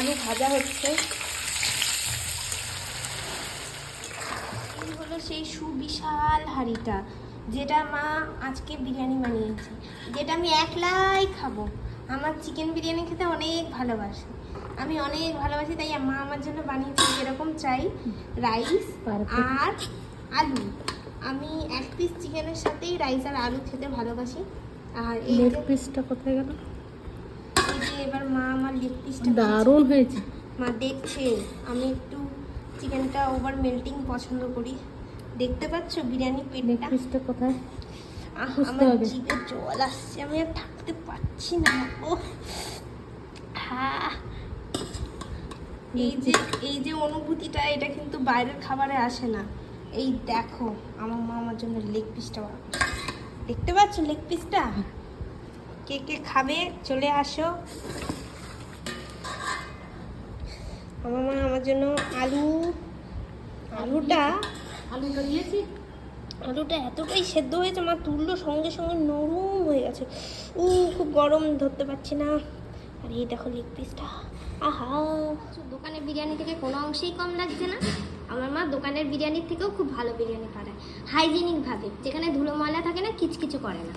আলু ভাজা হচ্ছে। এই হলো সেই সুবিশাল হাঁড়িটা, যেটা মা আজকে বিরিয়ানি বানিয়েছে, যেটা আমি একলাই খাবো। আমার চিকেন বিরিয়ানি খেতে অনেক ভালোবাসি, আমি অনেক ভালোবাসি, তাই মা আমার জন্য বানিয়েছে যেরকম চাই, রাইস আর আলু। আমি এক পিস চিকেনের সাথেই রাইস আর আলু খেতে ভালোবাসি। আর এই লেগ পিসটা কোথায় গেল? এই যে এবার মা আমার লেগ পিসটা দারুণ হয়েছে। মা দেখছে আমি একটু চিকেনটা ওভার মেল্টিং পছন্দ করি। দেখতে পাচ্ছ বিরিয়ানি লেগ পেটটা? পিসটা কোথায়? আমার জিভে জল আসছে, আমি আর থাকতে পারছি না। ও হ্যাঁ, এই যে অনুভূতিটা, এটা কিন্তু বাইরের খাবারে আসে না। এই দেখো আমার মা আমার জন্য লেগ পিসটা বানাবে। দেখতে পাচ্ছ লেগ পিসটা? কে কে খাবে চলে আসো। আমার মা আমার জন্য আলুটা দিয়েছি। আলুটা এতটাই সেদ্ধ হয়েছে, মা তুললো সঙ্গে সঙ্গে নরম হয়ে গেছে। খুব গরম, ধরতে পারছি না। আর এই দেখো লেগ পিসটা, আহা! দোকানের বিরিয়ানি থেকে কোনো অংশেই কম লাগছে না। আমার মা দোকানের বিরিয়ানির থেকেও খুব ভালো বিরিয়ানি বানায়, হাইজিনিকভাবে, যেখানে ধুলো ময়লা থাকে না, কিচকিচু করে না।